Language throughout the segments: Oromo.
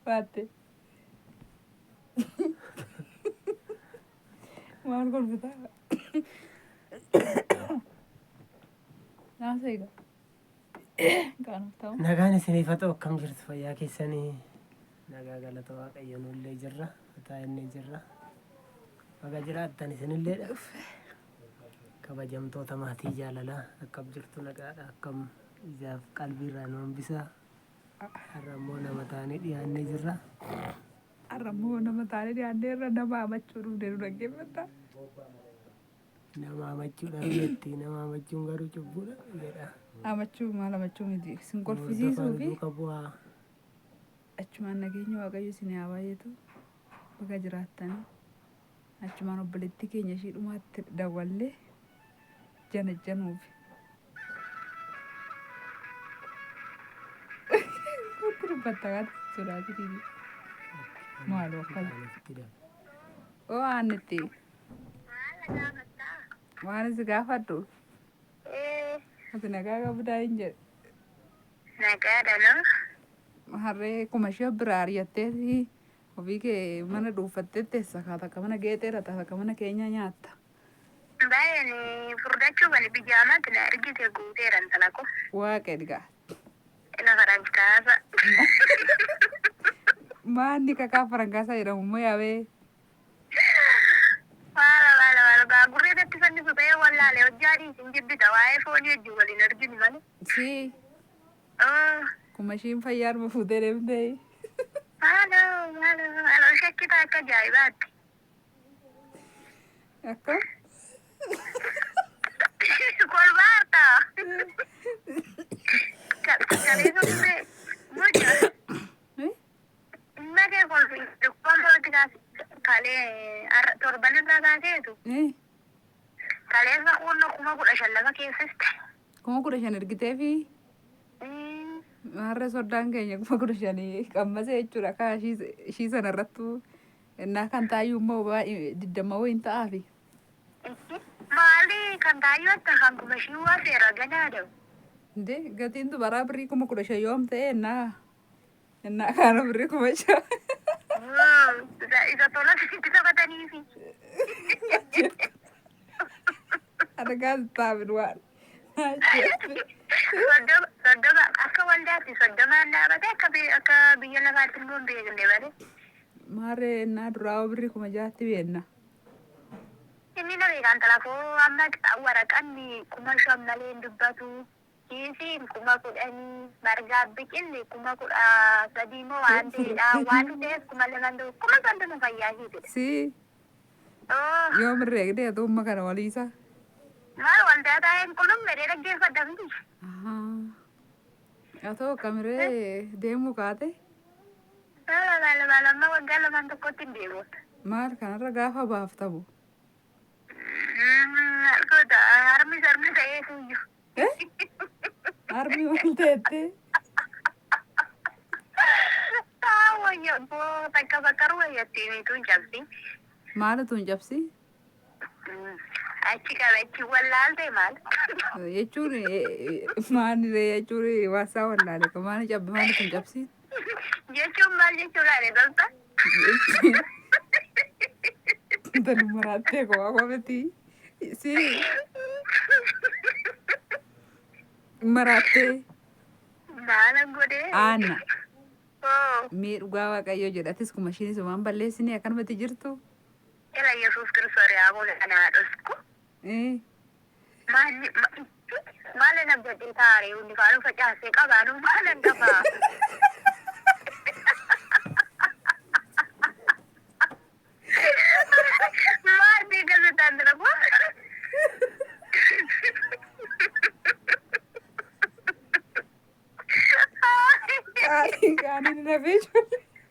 Baate. Maal kolfita? Naasa eega. Kaanuuf ta'u. Nagaan isiniif haa ta'u akkam jirtu fayyaa keessanii nagaa galata waaqayyoon illee jirra mataa inni jirra baga jiraattan isinilleedha kabajamtoota maatii jaalalaa akkam jirtu nagaadha akkam ijaaf qalbiirraa nu hambisaa har'ammoo nama taanee dhiyaannee jirra. Har'ammoo nama taanee dhiyaannee irra nama amachuu dhufnee nu dhaggeeffata. Nama amachuudhaaf jetti nama amachuun garuu cubbuudha jedha. Amachuu maal amachuu miti sin kolfisiisuu fi duuka bu'aa achumaan nageenya waaqayyo isin haa baay'atu baga jiraattanii achumaan obboleettii keenya ishii dhumaatti dawwallee janajjanuufi. Kutti dubbatta kaati sodaatitiifi. Maaloo akkana. Oo aannitti. Waan isi gaafadhu. Ati nagaa qabdaa hin jedhe. Nagaadha no? Harree kuma ishee biraa ari'atteeti ofii kee mana dhuunfattee teessa kaata akka mana geexeera taata akka mana keenya nyaatta. Baay'een furdachuu bani bijaamaatti na ergite guuteera intala ko. Waaqee dhigaa. Ila farankaasa. Maanni kakaa farankaasa jedhamu immoo yaabee. Gaagurree datti fannisu ta'ee wallaalee hojjaadhii isin jibbita waa'ee foonii wajjin waliin arginu malee. Si. Kuma ishiin fayyaadhuma fuutee deemtee. Haaloo shakkita akka ajaa'ibaatti. Akkam? Kolbaa hartaa. Kalee suphee. Mucha. Innagee kolfi dhukkubaan baratti kaase. Kalee torban irraa kaaseetu. Kaleessa kuunna 15,000 lafa keessatti. 15,000 ergiteefi. Harree soddaan keenya 15,000 qammasee jechuudha. Kaa ishii sanarrattu innaa kan taayyuu immoo 20 wayiin ta'aafi. Maali kan taayyuu akka kan kuma ishii waa seera gadaadha. Indee gatiin dubaraa birrii 15,000 yoom ta'e innaa kaana birrii 15,000. Isa tola sitti taphataniifi. Argaa taa'in waan. Soddoma akka waldaatti soddomaan dhaabate akka biyya lafaatti immoo hin beekne bare. Maarree innaa duraa birrii 6,000 beenna. Inni na beekan talafoo amma waraqanni 5,000 malee hin dubbatu. Kiisiin 10,000 margaa biqilli 13,000 moo waan ta'edha. Waan ta'eef 2,200 1,000 fayyaa hiitedha. Si. Yoom herreegdee atuumma kana waliisa. Maal waldaa taa'een qullumme dhaggeeffadha miti. Atoo kamiree deemuu kaate. Amma waggaa lamaan tokkotti hin deemuuta. Maal kanarra gaafa baaftamu. Alkoota harmi ta'eetu iyyuu. Harmi wal ta'ettee. Takka bakka ruwayyattiin tuun cabsi. Maalitu hin cabsi? Achi qabachi wallaalte maal? Jechuun maaliree jechuun waasaa wallaale ka maali cabbi maalitu hin cabsi? Jechuun maal jechuudhaan tolta? Tani maraattee kophaa kophatti. Si. Maraattee. Maala godhee? Aanna. Miidhugaa waaqayyo jedhatis kuma ishiin isumaan balleessine akkanumatti jirtu. Ila Yesuus Kiristoos yaaboo kanaa dhosku. Maala nabdadhee taaree hundi kaanuu facaasee qabaanuu maala hin qabaa. Maal deeggarsataan dira kun?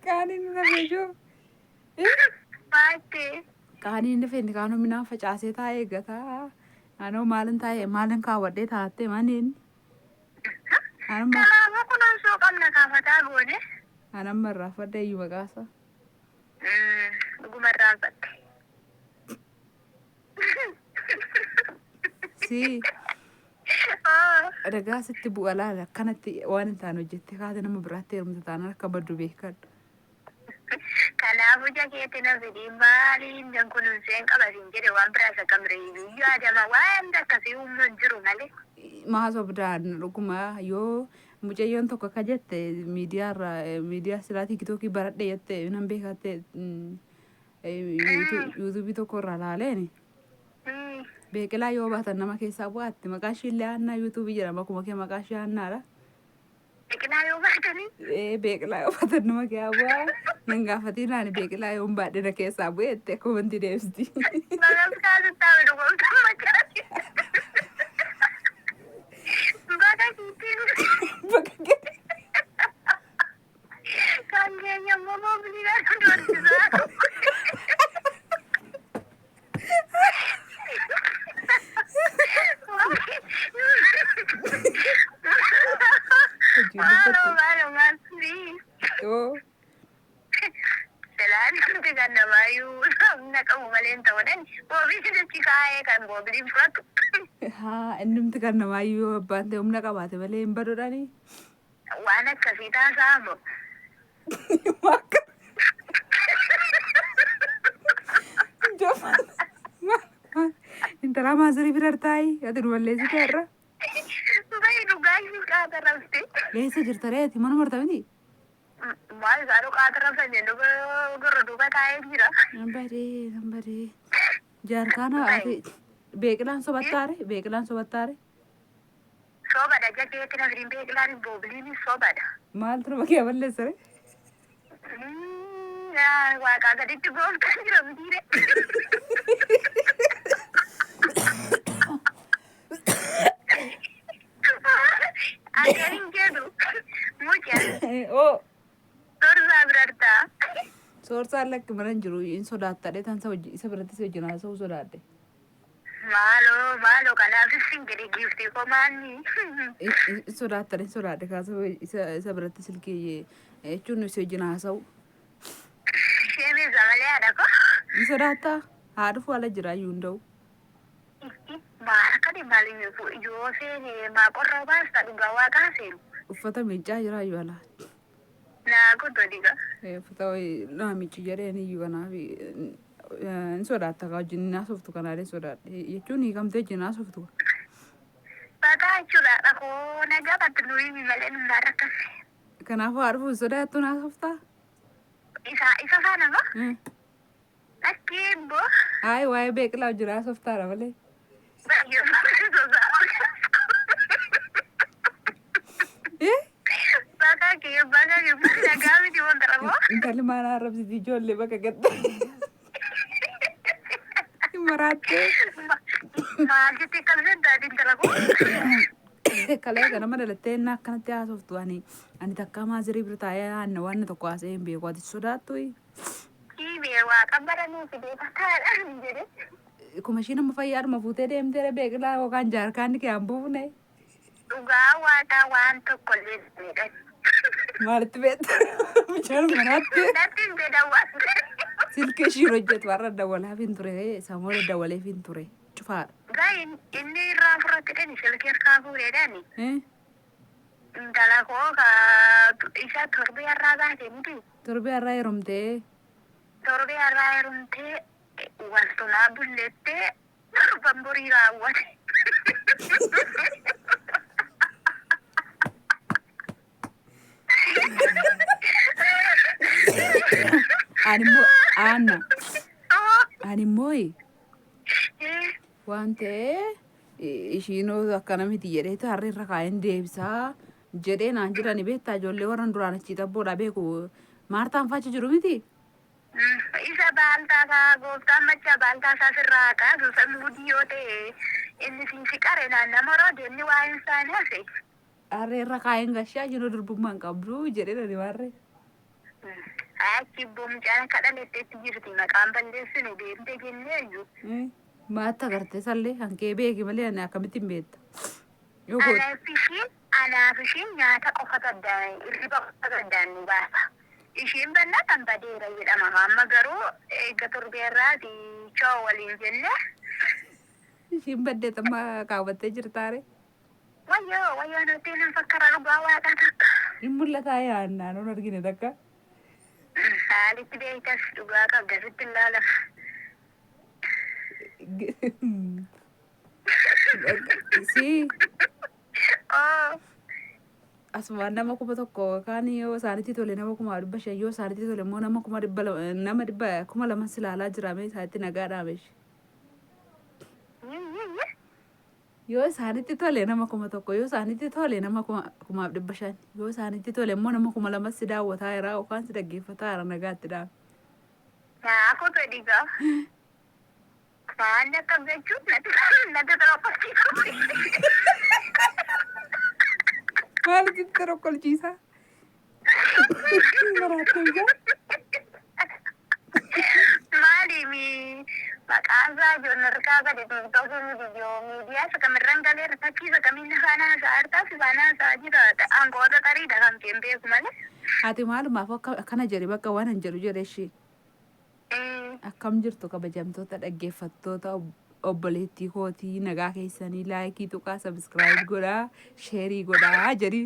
Kaaniin nafee jiru. Baay'ee. Kaaniin nafee inni kaanuu minaan facaasee taa'ee eeggataa. Anoo maalin taa'ee maalin kaawwadhee taa'attee maniin. Kanaafuu kunuunsuu qabna kaafataa goone. Anamma irraafadde iyyuu maqaasa. Dhuguma irraanfatte. Si. Dhagaa sitti bu'a laala akkanatti waan hin taane hojjettee kaate nama biraatti heerumte taanaan akka baddu beekadhu. mucha keetti na fidi maaliin jan kunuunseen qabatin jedhe waan biraa isa qabreeyyu yaadama waan akkasii uumuun jiru malee. Maasobdaan dhuguma yoo mucayyoon tokko akka jette miidiyaa silaa tiiktookii baradhe jette nan beekatte yuutuubii tokko irraa laaleeni. Beeqilaa yoo baatan nama keessaa bu'aatti maqaan ishee illee Haannaa yuutuubii jedhama akkuma kee maqaan ishee Haannaadha. Beeqilaa yoo baatanii. Beeqilaa yoo baatan nama keessaa bu'aa nan gaafatiin beeqilaa yoo baadhe na keessaa bu'e jettee komantii deebisiti. Maqaan taa'u dhugoomtaa maqaa. Bakka kiitiin. Kan keenya immoo mobiliidhaan doorsisaa. Selaanti kan namaayyuu humna qabu malee hin ta'uudhaan oomishni dachi kaa'ee kan moobiliin fudhatu. Innumti kan namaayyuu abbaan ta'e humna qabaate malee hin baduudhaani. Waan akkasii taasaa moo. Intala maasarii firartaayi ati nu balleessite irra. Bayi dhugaatii qaata rafte. Leessa jirta reeti mana marta miti. Maal isaanii qaata rafsan jennu gurra duuba taa'ee jira. Nambaree. Jaarkaana ati beeqilaan sobattaare. Sobada jakeetti na firiin beeqilaan boobiliin sobada. Maaltu nama kee balleessare? Waaqaa gaditti gooftaan jira mitiire. Akkaniin jedhu mucaa. Sorsaa birartaa. Sorsaan lakki mana hin jiru hin sodaattadhe tan isa biratti si wajjin haasa'uu sodaadhe. Maaloo kanaafis hin jedhe giiftii komaanni. Sodaadhe kaasa isa biratti silkii jechuun si wajjin haasa'u. Sheemisa malee haadha ko. Ni sodaattaa haadhuuf haala jiraayyuu hin ta'u. Maakadi maaliin yoo seene maa qorra baasta dhugaa waaqaa seenu. Uffata miiccaa jiraayyuu alaa. Naa goddo diga. Uffata naa miicci jedheen iyyuu kanaaf hin sodaatta kaa wajjin naasoftu kanaalee sodaadhe jechuun hiikamtee wajjin naasoftu. Bakka jechuudha dhaqoo nagaa battu nuyi malee numaa rakkate. Kanaafuu haadhuuf sodaattu naasoftaa? Isa faana moo? Lakkii ibboo. Waa'ee beeqilaa wajjin naasoftaadha malee. Intalli maal arrabsiti ijoollee bakka gadda. Maraattee. Maal jettee kan seddaati intala koo. Kalee kana madalattee inni akkanatti haasoftu ani takka maazirii bira taa'ee aanna waan tokko haasa'ee hin beeku ati sodaattu. Kiibee waa qabbaranuu fidee fakkaadhaan jedhe. Kuma ishii nama fayyaadhuma fuutee deemtee beeqilaa yookaan jaarkaanni kee hambuufne. Dhugaa waaqaa waan tokko illee miidhan. Maalitti beektaa? Bishaan manaatti. Natti hin beekan. Silkii ishiin hojjetu warra dawwalaaf hin ture sammuu dawwaleef hin ture cufaadha. Gaa inni irraa fudhattee silkii harkaa fuudheedhaani. Intala koo isa torbee irraa baate miti. Torbee irraa heerumtee. Torbee irraa heerumtee wantoota bullettee torban borii raawwate. Animmoo waan ta'ee ishiin akkana miti jedhee harree irra kaa'een deebisaa jedhee naan jedhani beektaa ijoollee warran duraan achi xabboodha beeku maartaan fachi jiru miti. Isa baaltaasaa gooftaan macha baaltaasaa sirraa kaasu sammuu yoo ta'e inni si qare naannama roode inni waa'een isaanii hafe. Harree irra kaa'een gashaa yeroo durbummaan qabdu jedhee nani warree. Achi boomcaan akka dhalatteetti jirti maqaan balleessinu deemtee jennee iyyuu. Maatta agartee sallee hankee beeki malee ani akkamitti hin beekta. Anaaf ishiin nyaata qofa gaddaan irriba qofa gaddaan nu baasa. Ishiin bannaa kan badeera jedhama. Amma garuu eegga torbeerraati choo waliin jenne. Ishiin baddee tamma kaawwattee jirtaare. Wayyoo nuti hin fakkaata dhugaa waaqaa takka. Hin mul'ataa yaannaa nuun argine takka. maalitti beektas dhugaa qabdasitti ilaala. Si Oo. asumaan nama 1,000 kaan yoo isaanitti tole nama 500 yoo isaanitti tole immoo nama 200 nama 200 silaalaa jirame isaanitti nagaa dhaabesh. Yoo isaanitti tole nama 1,000 yoo isaanitti tole nama 500 yoo isaanitti tole immoo nama 200 si daawwataa jira yookaan si dhaggeeffataa jira nagaatti dhaabe. Aku tadi kau. Mana kau gajut nanti terlalu Maal sitti rokkolchiisa? Maraatee jaa? Maali mi maqaan isaa joonarkaa gadi tuutoo video miidiyaa sakamirran galee fakkii sakaminna faana haasaa fi faana haasaa jira aangoota qariidha kan keen beeku malee. Ati maalumaaf akkana jedhe bakka waan hin jedhu jedhe ishee. Akkam jirtu kabajamtoota dhaggeeffattoota obboleettii kootii nagaa keessanii laayikii tuqaa sabiskiraayib godhaa sheerii godhaa jedhi.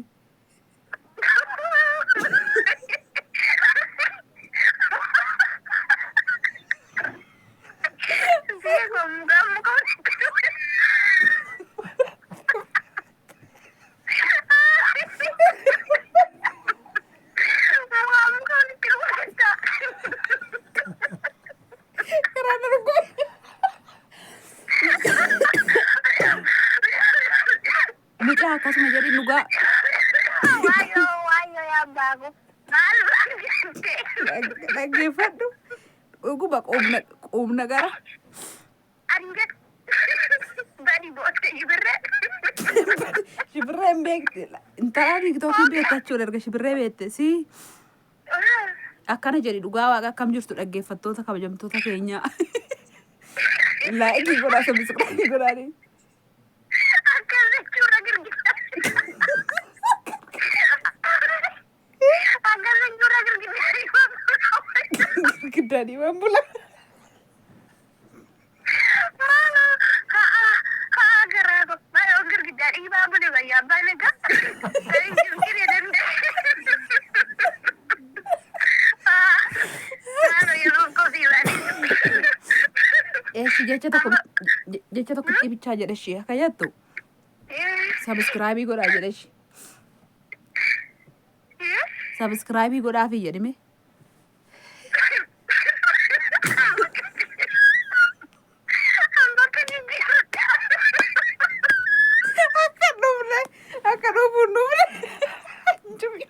Mucaa akkasuma jedhi dhugaa. Wayo ya bagu. Malu Dhaggeeffadhu. Dhuguma quubna gara. Anjir. Badi botte ibirre. Shibirree hin beekte. Intalaa tiktookiin beektachuudha erga shibirree beekte si. Akkana jedhi dhugaa waaqa akkam jirtu dhaggeeffattoota kabajamtoota keenyaa. Laayikii godhaa sabiskiraayib godhaanii. Akkas jechuudha girgita. Akkas jechuudha girgita. Giddaanii waan bula. Malu haa garaa ko. Malu girgita dhiibaa bule bayyaa abbaan egaa. Girgita danda'e. Malu yeroo kofii baadiyyaa. Eeshi jecha tokko bichaa jedhe ishee akka jettu sabiskiraabii godhaa jedhe ishee. Sabiskiraabii godhaafi jedhime. Akka dhufuun dhufne.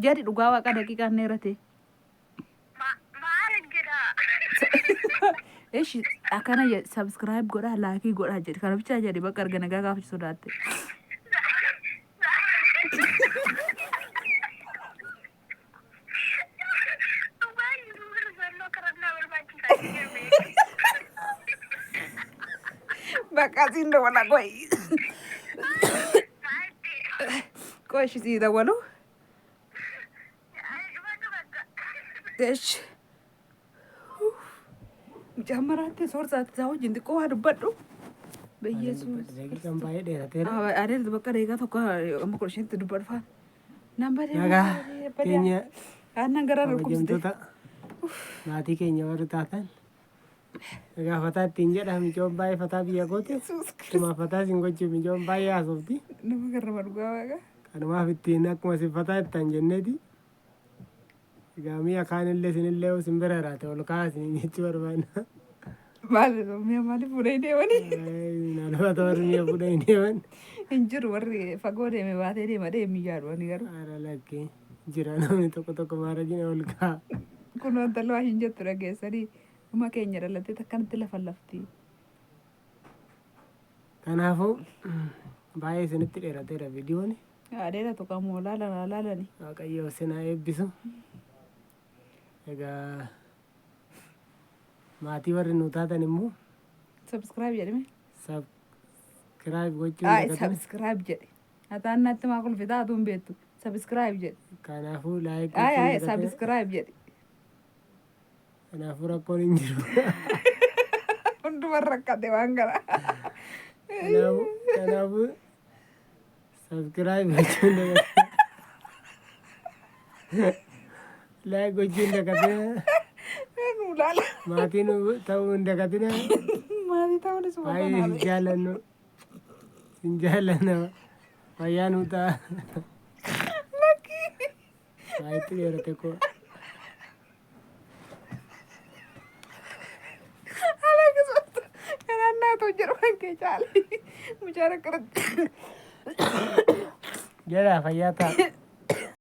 Jadi dhugaa waaqa daqiiqaan neerate. Maal jedha. Eeshi akkana sabiskiraayib godhaa laayikii godhaa jedhe kana bichaa jedhe bakka arga nagaa gaafa sodaatte. Bakka siin dawwala qoyi. Qoyi sii dawwalu. Eeshi. Jammaraatti soorsaatti isaa wajjin xiqqoo waa dubbadhu. Biyyeessuun. Daqiiqaan baay'ee dheerateera. Adeemsa bakka deegaa tokko amma kudha shanitti dubbadhu faana. Nama Nagaa keenya aannan garaa kabajamtoota maatii keenya warri taatan egaa fataa ittiin jedha micoon baay'ee fataa biyya goote akkuma fataa isin gochuuf micoon baay'ee haasofti nama garrama dhugaa waaqa. kanumaaf ittiin akkuma isin fataa ittaan jenneeti egaa mi'a kaanillee isinillee isin bira jiraate ol kaasin jechuu barbaadna. Mi'a maaliif fuudhee deemanii? Namoota warri mi'a fuudhee deeman. Hin jiru warri fagoo deeme baatee deema deemii yaaduu garuu. Haala lakkee jira namni tokko maarajina ol kaa. Kun wanta lawaa hin jettu dhageessanii uma keenya dhalattee akkanatti lafa lafti. Kanaafuu baay'ee isinitti dheerateera viidiyoon. Adeera tokko ammoo laalani. Waaqayyo sinaa eebbisu. Egaa maatii warri nu taatan immoo Subscribe jedhame. Subscribe gochuun Subscribe jedhe. Hataan natti maa kulfitaa atuun beektu. Subscribe jedhe. kanaafuu laayik Subscribe jedhe. kanaafuu rakkoon hin jiru. Hundumarra rakkate waan gara. Kanaafuu subscribe gochuun dagatina. Like gochuun dagatina. Ulala. Maatiin ta'uu hin dagatina. Maatii ta'uun isuma Baay'ee kanaaf. sin jaallannu. Sin jaallanna. Fayyaa nuu ta'a. Baay'eetti dheerate koo. Alaakisuutu kanaan naatoo jedhu kan kee caale. Mucaan akkana. Jedhaa fayyaa ta'a.